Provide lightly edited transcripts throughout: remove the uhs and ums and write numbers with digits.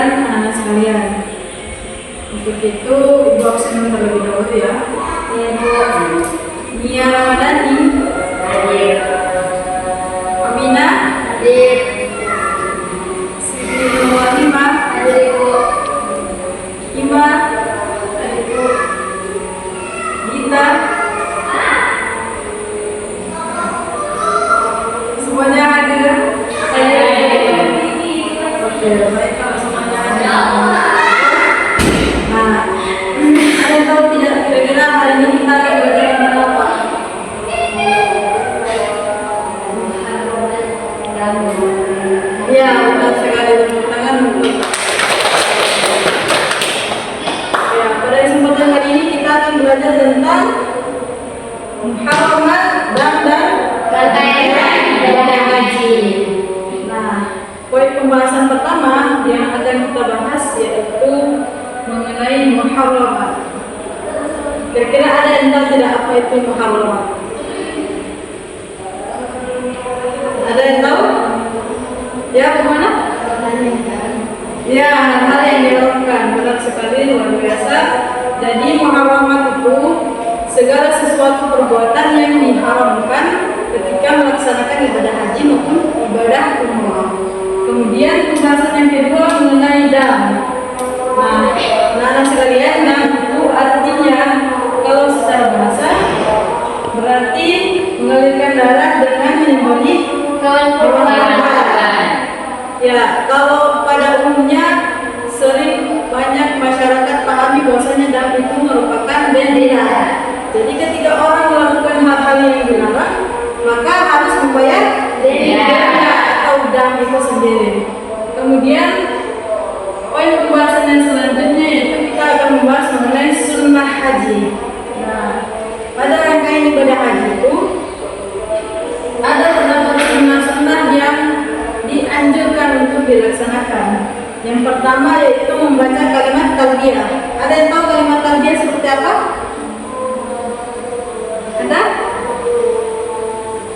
dan anak-anak sekalian. Untuk itu Ibu absen terlebih dahulu ya. Ibu Nia Ramadhani, hadir. Aminah, hadir. Siti Nurwalimah, hadir Ibu. Ima, hadir Ibu. Gita, semuanya hadir. Oke, baik kalau semuanya hadir. Nah, ada yang tahu tidak kira-kira hari ini kita akan belajar tentang apa? Ya, benar sekali. Tepuk tangan untuk. Ya, pada kesempatan hari ini kita akan belajar tentang muharramat dan rangkaian ibadah haji. Nah, poin pembahasan pertama yang akan kita bahas yaitu mengenai muharramat. Kira-kira ada yang tahu tidak apa itu muharramat? Ada yang tahu? Ya, kemana? Ya, hal-hal yang diharamkan. Benar sekali, luar biasa. Jadi muharramat itu segala sesuatu perbuatan yang diharamkan ketika melaksanakan ibadah haji maupun ibadah umrah. Kemudian pembahasan yang kedua mengenai dam. Nah, anak-anak sekalian, dam itu artinya kalau secara bahasa berarti mengalirkan darah dengan menyembelih hewan kurban. Ya, kalau pada umumnya sering banyak masyarakat pahami bahwasanya dam itu merupakan bendera. Jadi ketika orang melakukan hal-hal yang dilarang, maka harus membayar denda atau dam itu sendiri. Kemudian poin pembahasan yang selanjutnya yaitu kita akan membahas mengenai sunnah haji. Nah, pada rangkaian ibadah haji itu ada terdapat sunnah-sunnah yang dianjurkan untuk dilaksanakan. Yang pertama yaitu membaca kalimat talbiyah. Ada yang tahu kalimat talbiyah seperti apa? Ada?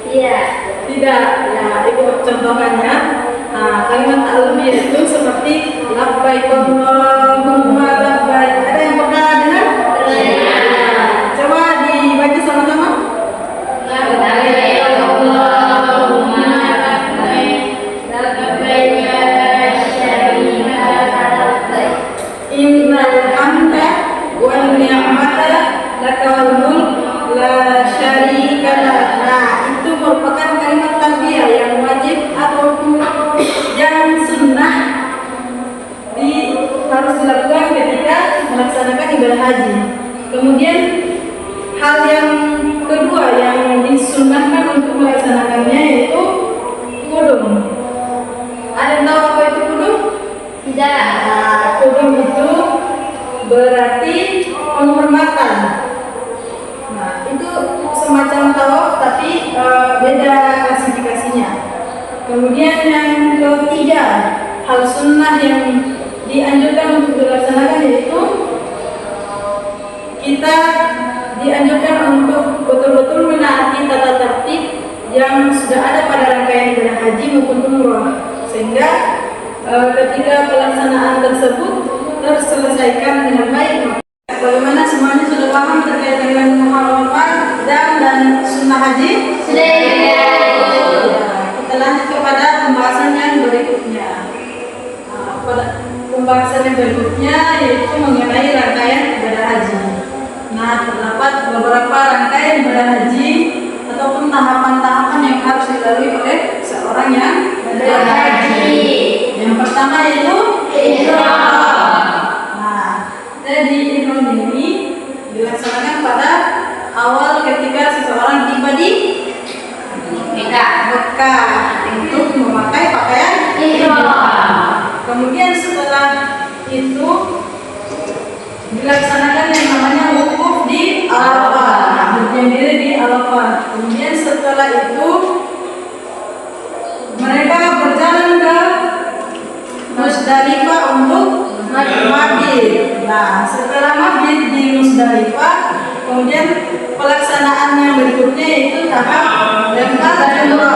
Iya. Tidak. Ya, itu contohnya. Nah, kalimat talbiyah itu seperti labbaik Allahumma labbaik. Ada yang pernah dengar? Iya. Coba dibaca sama-sama. Labbaik Allahumma labbaik. Labbaik la syarika labbaik. Innal hamda wan ni'mata lakal mulk la syarika lak. Nah, itu merupakan kalimat talbiyah yang wajib ataupun yang sunnah harus dilakukan ketika melaksanakan ibadah haji. Kemudian hal yang kedua yang disunnahkan untuk melaksanakannya yaitu qudum. Ada yang tahu apa itu qudum? Tidak. Nah, qudum itu berarti penghormatan. Nah, itu semacam tawaf tapi beda klasifikasinya. Kemudian yang ketiga, hal sunnah yang dianjurkan untuk dilaksanakan yaitu kita dianjurkan untuk betul-betul menaati tata tertib yang sudah ada pada rangkaian ibadah haji maupun umrah, sehingga ketika pelaksanaan tersebut terselesaikan dengan baik. Bagaimana semuanya sudah paham terkait dengan muharramat dan sunnah haji? Sudah. Kita lanjut kepada pembahasan yang berikutnya. Pada pembahasan yang berikutnya yaitu mengenai rangkaian ibadah haji. Nah, terdapat beberapa rangkaian ibadah haji ataupun tahapan-tahapan yang harus dilalui oleh seorang yang ibadah haji. Yang pertama yaitu ihram. Nah, jadi ihram ini dilaksanakan pada awal ketika seseorang tiba di Mekah untuk memakai pakaian ihram. Kemudian setelah itu dilaksanakan yang namanya wukuf di Arafah, berdiri di Arafah. Kemudian setelah itu mereka berjalan ke Musdalifah untuk mabit. Nah, setelah mabit di Musdalifah, kemudian pelaksanaan yang berikutnya yaitu tahap lempar jumrah.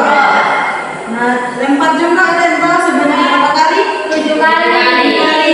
Nah, lempar jumrah ada yang tahu sebanyak berapa kali? 7 kali.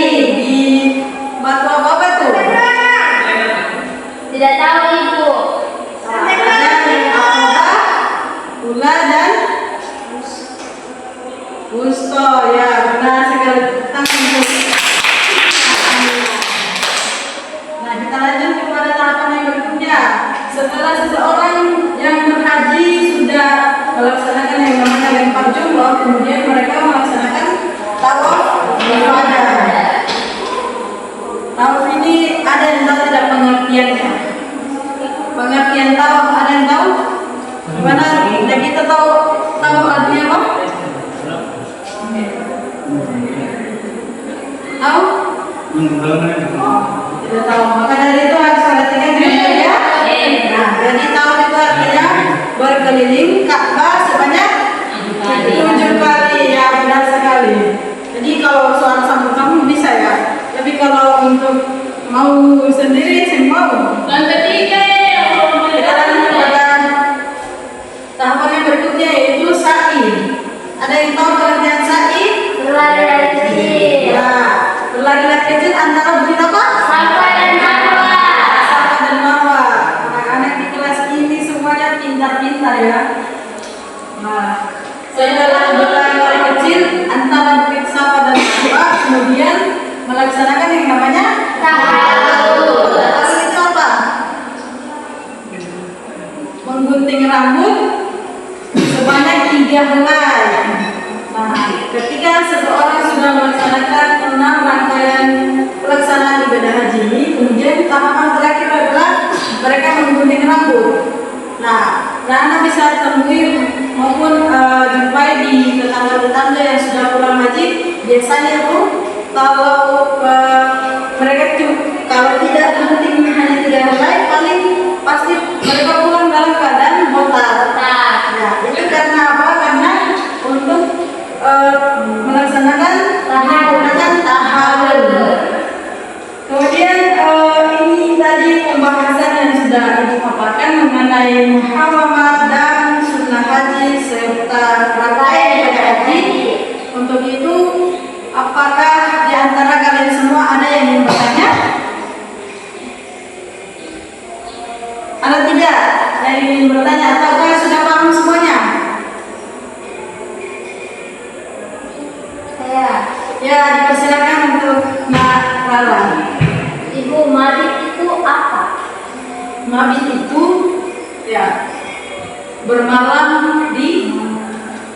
Tidak tahu. Maka dari itu harus perhatikan dulu ya. Nah, jadi tawaf itu artinya berkeliling Ka'bah sebanyak 7 kali ya, benar sekali. Jadi kalau soal sambung kamu bisa ya. Tapi kalau untuk mau sendiri saya mau. Dan ketiga ya, Kita lanjut pada tahapan yang berikutnya yaitu sa'i. Ada yang tahu pengertian sa'i? berlari dari kecil. Ya, berlari dari kecil antara bukit apa? Safa dan Marwa. Safa dan Marwa. Anak-anak di kelas ini semuanya pintar-pintar ya. Nah, saya dalam berlari dari kecil antara bukit Safa dan Marwa, kemudian melaksanakan yang namanya Tahallul. Tahallul itu apa? Menggunting rambut sebanyak 3 helai. Nah, ketika seseorang sudah melaksanakan 6 rangkaian pelaksanaan ibadah haji, kemudian tahapan terakhir adalah mereka menggunting rambut. Nah, Anda bisa temui maupun jumpai di tetangga-tetangga yang sudah pulang haji. Biasanya tuh kalau mereka kalau tidak gunting hanya 3 helai, paling pasti mereka pulang dalam keadaan botak. Nah, itu karena apa? Karena untuk melaksanakan menggunakan tahallul. Kemudian ini tadi pembahasan yang sudah Ibu paparkan mengenai muharamat dan sunnah haji serta rangkaian ibadah haji. Untuk itu, apakah di antara kalian semua ada yang ingin bertanya? Ada tidak yang ingin bertanya ataukah sudah paham semuanya? Saya, Ya, dipersilakan untuk Mbak Rara. Ibu, mabit itu apa? Mabit itu ya bermalam di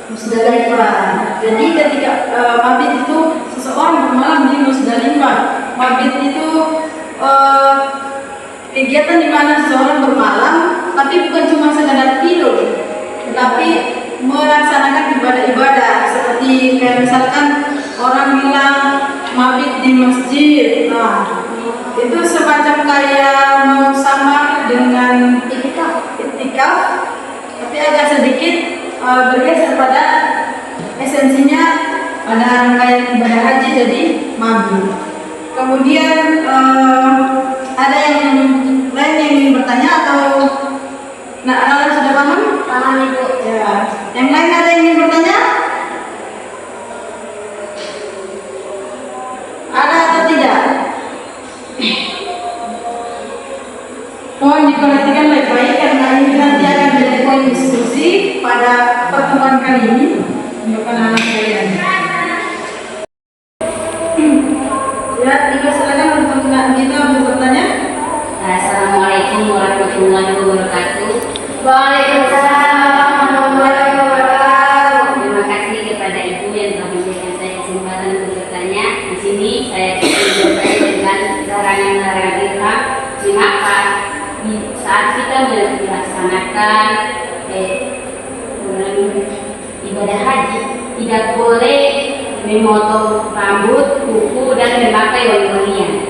Musdalifah. Jadi ketika mabit itu seseorang bermalam di Musdalifah. Mabit itu kegiatan di mana seseorang bermalam, tapi bukan cuma sekadar tidur, tetapi melaksanakan ibadah-ibadah seperti kayak misalkan orang bilang mabit di masjid. Nah, itu semacam kayak mau sama dengan iktikaf, tapi agak sedikit bergeser pada esensinya pada rangkaian ibadah haji, jadi mabit. Kemudian ada yang lain yang ingin bertanya atau anak-anak sudah paham? Paham, Ibu. Ya. Yang lain ada yang ingin bertanya? Ada atau tidak? Mohon diperhatikan baik-baik karena ini nanti akan menjadi poin diskusi pada pertemuan kali ini untuk anak-anak kalian. Ya, dipersilakan untuk Mbak Gita untuk bertanya. Assalamualaikum warahmatullahi wabarakatuh. Waalaikumsalam warahmatullahi wabarakatuh. Terima kasih kepada Ibu yang telah memberikan saya kesempatan untuk bertanya. Di sini saya ingin dengan larangan-larangan ihram. Mengapa di saat kita melaksanakan ibadah haji tidak boleh memotong rambut, kuku, dan memakai wangi-wangian?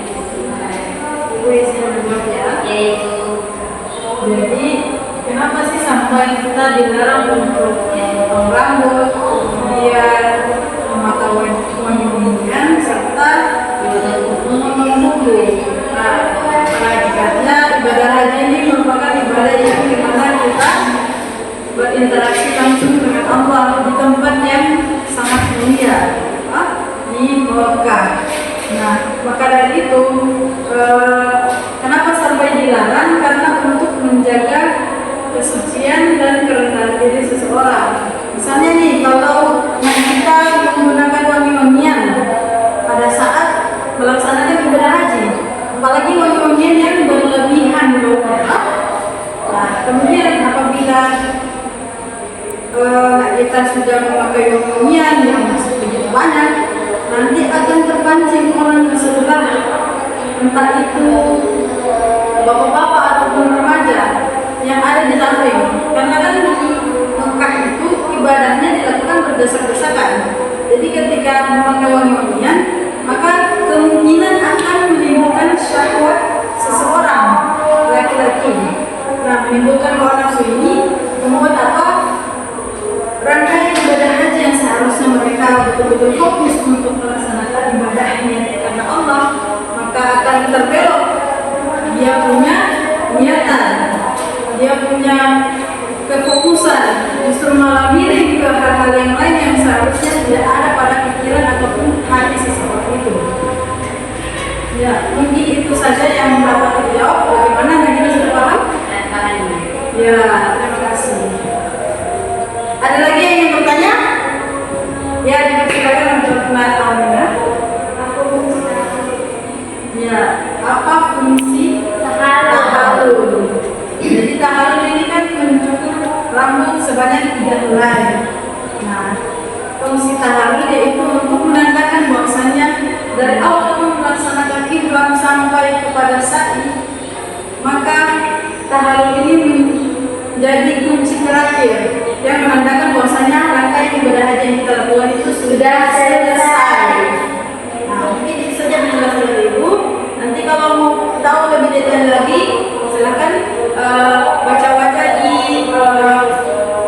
Yaitu, Jadi kenapa sih sampai kita dilarang untuk memotong rambut, kemudian memakai wangi-wangian serta memotong kuku? Nah, hakikatnya ibadah haji ini merupakan ibadah yang dimana kita berinteraksi langsung dengan Allah di tempat yang sangat mulia, di Mekah. Nah, maka dari itu kenapa sampai dilarang? Karena untuk menjaga kesucian dan kerendahan diri seseorang. Misalnya nih, kalau kita menggunakan wangi-wangian pada saat melaksanakan ibadah haji, apalagi wangi-wangian yang berlebihan baunya. Nah, kemudian apabila kita sudah memakai wangi-wangian yang begitu banyak, nanti akan terpancing orang di sebelah, entah itu bapak-bapak ataupun remaja yang ada di samping. Karena kan di Mekah itu ibadahnya dilakukan berdesak-desakan. Jadi ketika memakai wangi-wangian, maka kemungkinan akan bukan terbelok, dia punya niatan, dia punya kefokusan, justru malah miring ke hal-hal yang lain yang seharusnya tidak ada pada pikiran ataupun hati seseorang itu. Ya, mungkin itu saja yang dapat dijawab. Bagaimana Nagita, sudah paham? Ya, terima kasih. Ada lagi yang ingin bertanya? Ya, dipersilakan untuk Mbak Alina. Ya, apa fungsi tahalul? Jadi tahalul ini kan mencukur rambut sebanyak 3 helai. Nah, fungsi tahalul yaitu untuk menandakan bahwasanya dari awal melaksanakan ihram sampai kepada sa'i, maka tahalul ini menjadi kunci terakhir yang menandakan bahwasanya rangkaian ibadah haji yang kita lakukan itu sudah selesai. Nah, mungkin itu saja penjelasan dari Ibu. Nanti kalau mau tahu lebih detail lagi, silakan baca-baca di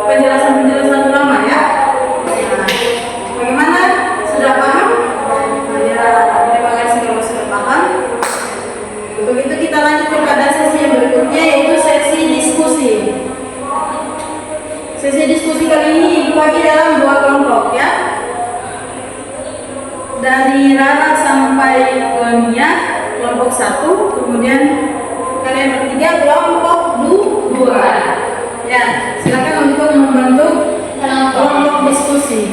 penjelasan-penjelasan ulama ya. Nah, bagaimana? Sudah paham? Ya, terima kasih kalau sudah paham. Untuk itu kita lanjut kepada sesi yang berikutnya, yaitu sesi diskusi. Sesi diskusi kali ini Ibu bagi dalam 2 kelompok ya. Dari Rara sampai ke Nia, kelompok 1, kemudian kalian bertiga kelompok 2. Ya, silakan untuk membentuk kelompok diskusi.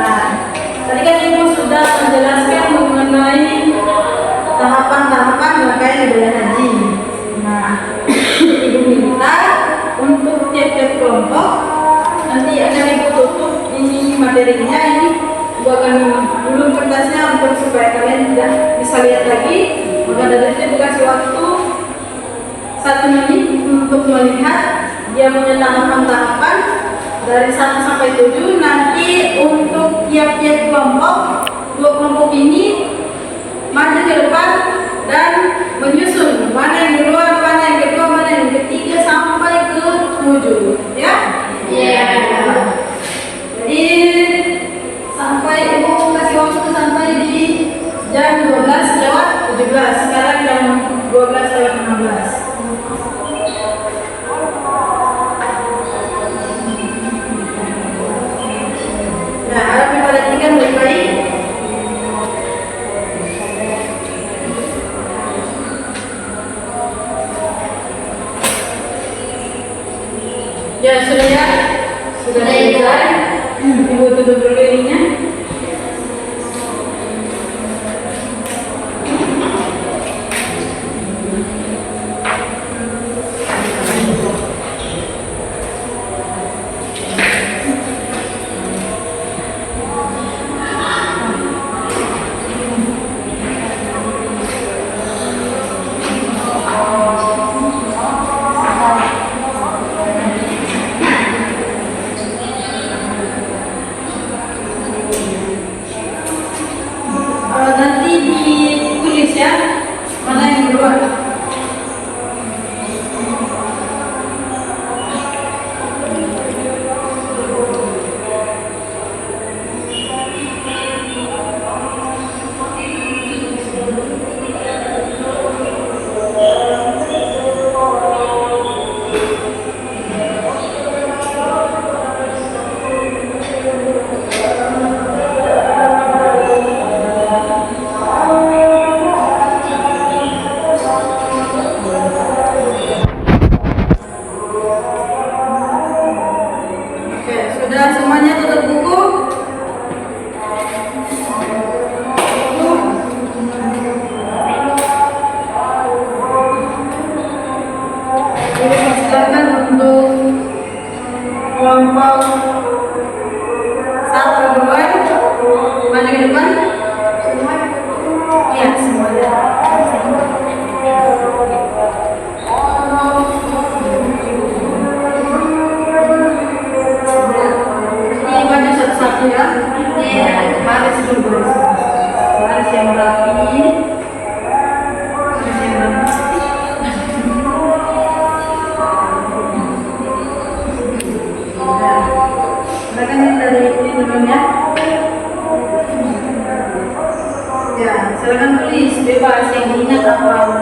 Nah, tadi kan Ibu sudah menjelaskan mengenai tahapan-tahapan rangkaian ibadah haji. Nah, Ibu minta untuk tiap-tiap kelompok nanti akan Ibu tutup ini materinya, ini Ibu akan dulu kertasnya untuk supaya kalian tidak bisa lihat lagi. Maka dari itu Ibu kasih waktu 1 menit untuk melihat dia punya tahapan-tahapan dari 1 sampai 7. Nanti untuk tiap-tiap kelompok, 2 kelompok ini maju ke depan dan menyusun mana yang duluan, mana yang kedua, mana yang ketiga sampai ke 7 ya. Iya. Jadi sampai Ibu kasih waktu sampai di jam 12:17. Sekarang jam 12:16. Nah, harap diperhatikan baik-baik. Ya, sudah ya? Sudah selesai. Ibu tutup dulu ininya. Nanti ditulis ya, mana yang duluan. Sudah semuanya tutup buku? Jadi silakan untuk kelompok 1 duluan maju ke depan. Iya, semuanya. Satu ya, baris dulu, baris yang rapi, baris yang rapi. silakan dari ini dulu ya. Ya, silakan tulis bebas yang diingat apa berapa.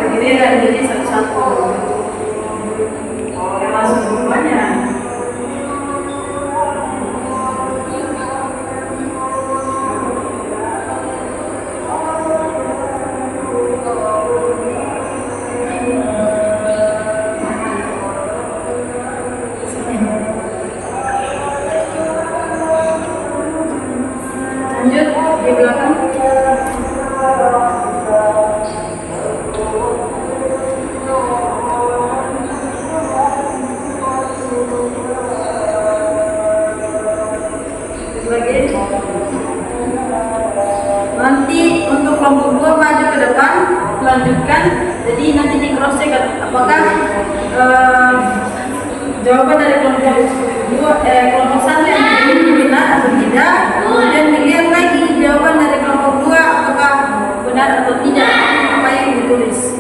Giliran jadi satu-satu. Langsung semuanya. Lanjut di belakang. Lagi. Nanti untuk kelompok 2 maju ke depan, lanjutkan. Jadi nanti di cross check apakah jawaban dari kelompok 1 yang ini benar atau tidak. Kemudian dilihat lagi jawaban dari kelompok 2 apakah benar atau tidak apa yang ditulis.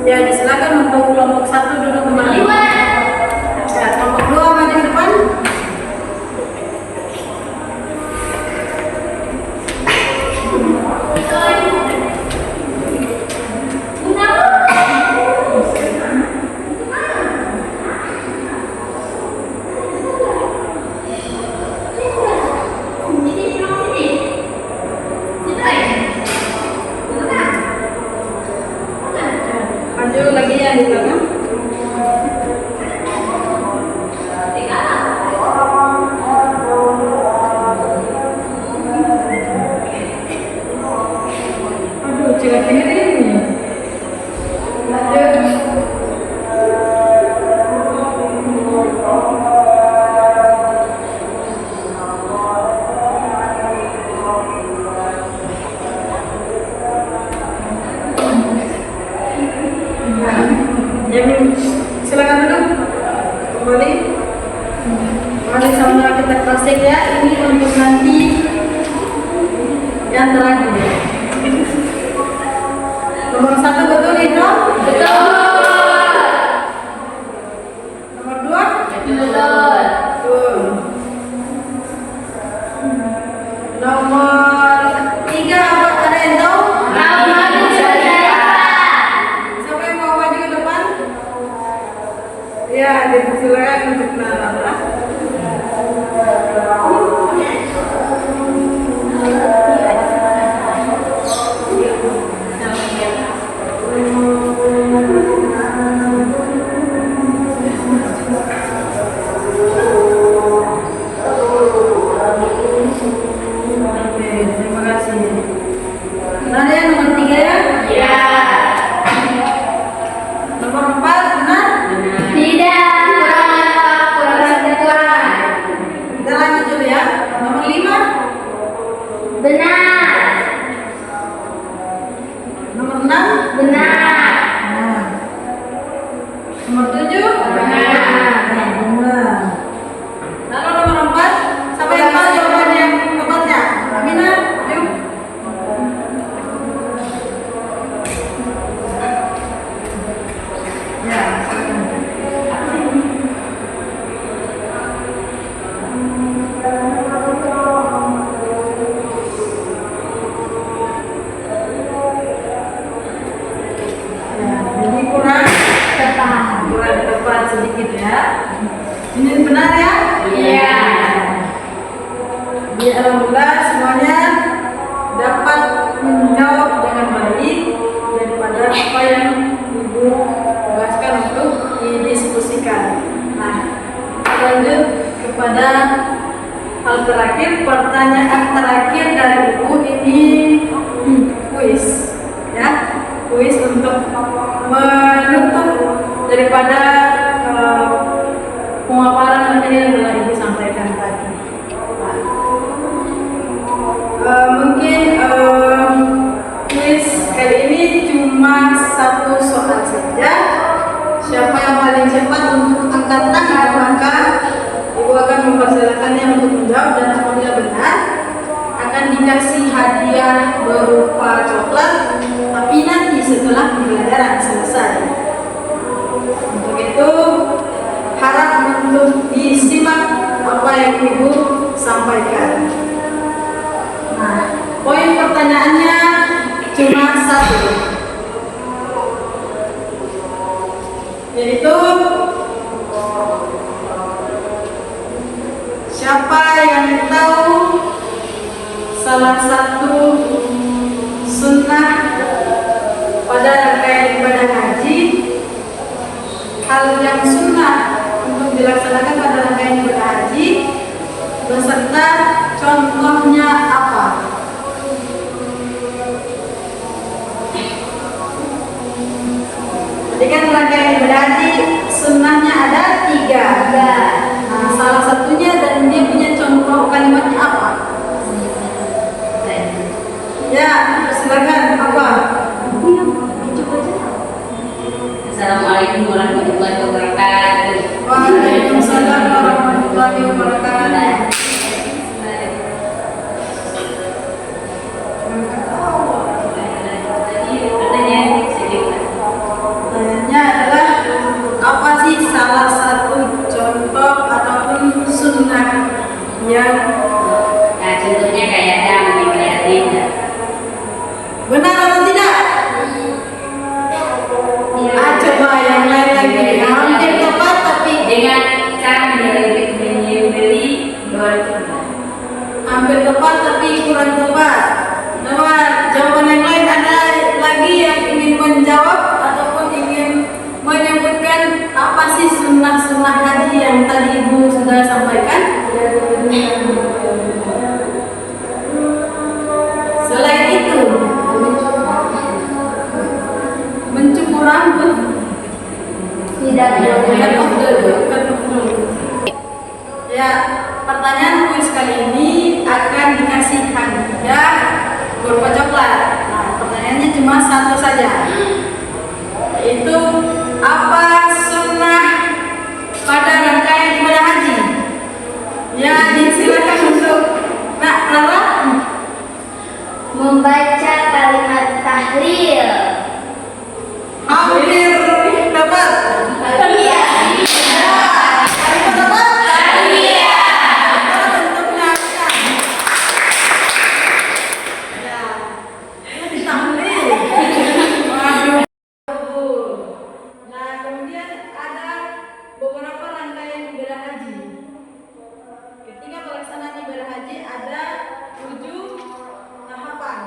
Ya, silakan untuk kelompok 1 duduk kembali. Ya, kelompok 2 maju ke depan. Maju lagi yang di belakang. Aduh, cilak ini. Lanjut. Yang silakan duduk kembali. Mari sama kita cross-check ya. Ini untuk nanti yang terakhir. Nomor 1 betul itu? Betul. Nomor 2? Betul. Betul. Nomor 3 apa? Ada yang tahu? Siapa yang mau maju ke depan? Ya, dipersilakan untuk kenalan. Oke, terima kasih. Benar ya nomor 3 ya? Ya. Nomor 4 benar? Tidak. Kurang. Kita lanjut dulu ya. Nomor 5? Benar. Nomor 6? Benar. Nah. Nomor 7? Benar. Benar. Lalu nomor 4? Siapa yang tahu jawaban yang tepatnya? Aminah, yuk. Ya, silakan. Ya, jadi kurang tepat sedikit ya. Ini benar ya? Iya. Jadi alhamdulillah semuanya dapat menjawab dengan baik daripada apa yang Ibu tugaskan untuk didiskusikan. Nah, lanjut kepada hal terakhir, pertanyaan terakhir dari Ibu ini kuis, ya, kuis untuk menutup daripada pemaparan materi yang telah Ibu sampaikan tadi. Mungkin kuis kali ini cuma 1 soal saja. Siapa yang paling cepat untuk angkat tangan, maka Ibu akan mempersilakannya untuk menjawab, dan apabila benar akan dikasih hadiah berupa coklat, tapi nanti setelah pembelajaran selesai. Untuk itu disimak apa yang Ibu sampaikan. Nah, poin pertanyaannya cuma satu, yaitu siapa yang tahu salah satu sunnah pada rangkaian ibadah haji, hal yang sunnah untuk dilaksanakan pada rangkaian ibadah haji beserta contohnya apa? Jadi kan rangkaian ibadah haji sunnahnya ada 3. Nah, salah satunya dan dia punya contoh kalimatnya apa? Ya, silakan apa? Assalamualaikum warahmatullahi wabarakatuh. Waalaikumsalam warahmatullahi wabarakatuh. Pertanyaannya adalah apa sih salah satu contoh ataupun sunnah yang Nah, contohnya kayak dam, kayak tidak. benar atau tidak? Coba yang lain lagi. Hampir tepat tapi Dengan cara membeli dolar. hampir tepat tapi kurang tepat. Coba jawaban yang lain ada lagi yang ingin menjawab ataupun ingin menyebutkan apa sih sunnah-sunnah haji yang tadi Ibu sudah sampaikan? Selain itu, mencukur rambut Tidak ya, pertanyaan kuis kali ini akan dikasih hadiah berupa coklat. Nah, pertanyaannya cuma satu saja, yaitu apa sunnah pada rangkaian ibadah haji? Ya, silakan untuk Nak Clara. Membaca kalimat tahlil. Hampir dapat. Iya. Kalimat apa? Iya. Bentuknya apa? Ya, ini tahlil. Waduh. Nah, kemudian ada beberapa rangkaian ibadah haji. Ketika pelaksanaan ibadah haji ada 7 tahapan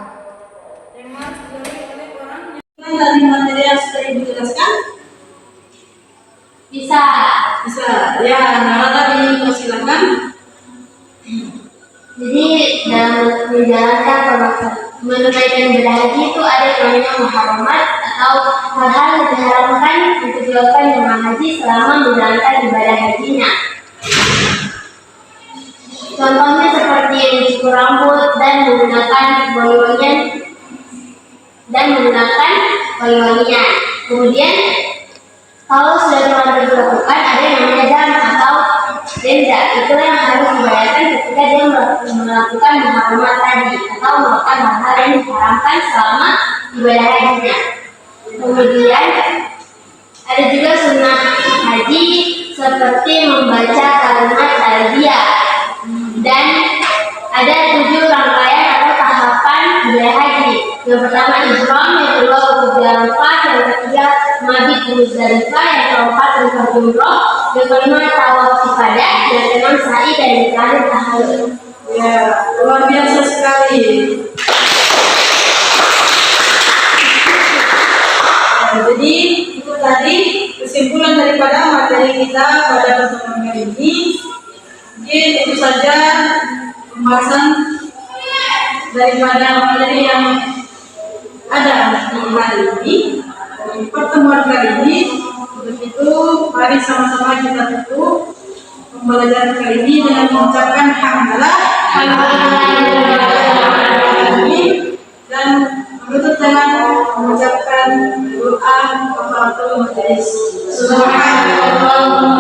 yang harus dilalui oleh orang yang dari materi yang sudah Ibu jelaskan. Bisa. Bisa, ya. Nara tadi silakan. Jadi dalam menjalankan menunaikan ibadah haji itu ada yang namanya muharramat atau hal-hal yang diharamkan untuk dilakukan jemaah haji selama menjalankan ibadah hajinya. Contohnya seperti mencukur rambut dan menggunakan wangi-wangian. Kemudian kalau sudah terlanjur dilakukan ada yang namanya dam atau denda. Itulah yang harus dibayarkan ketika dia melakukan muharramat tadi atau melakukan hal-hal yang diharamkan selama ibadah hajinya. Kemudian ada juga sunnah haji seperti membaca kalimat talbiyah. Dan ada 7 rangkaian atau tahapan ibadah haji. Yang pertama ihram, yang kedua wukuf di Arafah, yang ketiga mabit di Muzdalifah, yang keempat rukun umroh, yang kelima tawaf ibadah, yang keenam sa'i, dan yang terakhir tahallul. Ya, luar biasa sekali. Nah, jadi itu tadi kesimpulan daripada materi kita pada pertemuan kali ini. Mungkin itu saja pembahasan daripada materi yang ada di hari ini, di pertemuan kali ini. Untuk itu, mari sama-sama kita tutup pembelajaran kali ini dengan mengucapkan hamdalah dan menutup dengan mengucapkan doa kafaratul majelis. Subhanallah.